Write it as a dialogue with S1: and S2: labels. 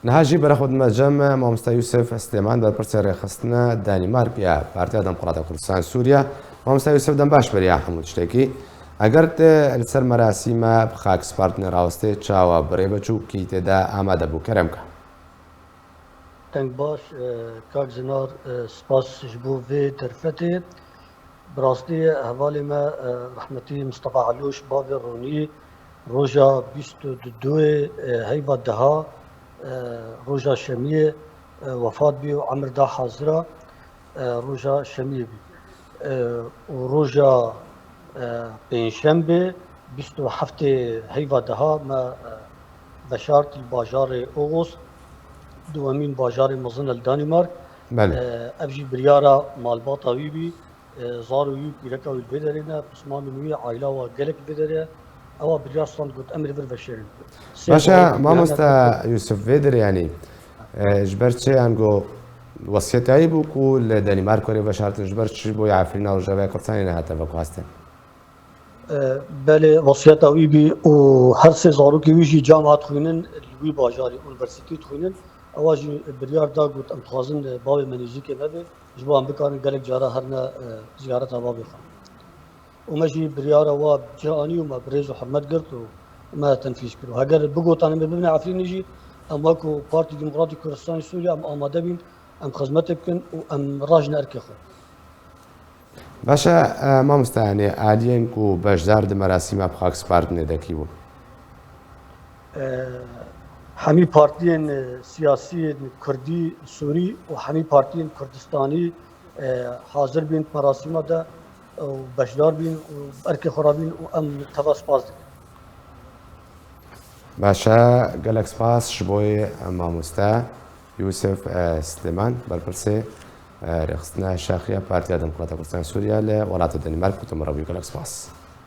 S1: نهاجی بەرەخۆت مەجەمە مامۆستا یوسف سلێمان بەرپرسە ڕێخستنە دانیمارک یا پارتیا دەموکراتە کوردستان سووریا مامۆستا یوسف دەم باش بەریا هەموو شتێکی ئەگەر لەسەر مەراسیمە خاکسپارتنە ڕاوستێ چاوە بڕێ بەچووکی تێدا ئامادە بوو کەرەم بکە.
S2: تنگ باش کاک جنار سپاس ji bo vê derfetê bi rastî hevalê me rehmetî Mustafa Helûş bavê Ronî roja 22 heyva deha roja şemiyê wefat bî û emir da hazira roja şemiyê bî û roja pênşembê 27 heyva deha me veşart li bajarê Ogos دوامین باجار مزن الدانمارک ev jî biryara malbata wî bî zar û yû pîreka wî bêderîne pismanên wî ayla wa gelek bêderiye ewa biryar stand got em ê vir veşêrin.
S1: Başa mamosta Yusuf vêdir yanî ji ber çê em got wesiyetayî bû ku li Danîmarkê veşartin ji ber çi bo afirîna Rojavaya Kurdistanê nehate veguhastin.
S2: Belê wasiyeta wî bî û her sê zarokê wî jî camiat xwînin li wî bajarê universitî dixwînin ewa jî biryar da got em dixwazin bavê me nêzîkê vebe ji bo em bikarin gelek cara herine ziyareta bavê xwe. û me jî biryara wa cihanî û me bi rêz û hurmet girt û me tenfîz kir. Heger bigotan em ê bibîne Efrînê jî em wekû Partî Demokratîk Kurdistanê Sûriya em amade bîn em xizmetê bikin û em rajin erkê xwe.
S1: Başa mamosta yanî aliyên ku bejdar di merasîma xakspartinê dekî bûn.
S2: Hemî partiyên siyasî Kurdî Sûrî û hemî partiyên Kurdistanî hazir bîn merasîma de û bejdar bîn û erkê xwe rabîn û em teva spas dikin.
S1: Başa gelek spas ji bo mamosta Yusuf Sliman berpirsê rêxistina şaxiya Partiya Demokrata Kurdistanê Sûriya li welatê Danîmark û te mirabî gelek spas.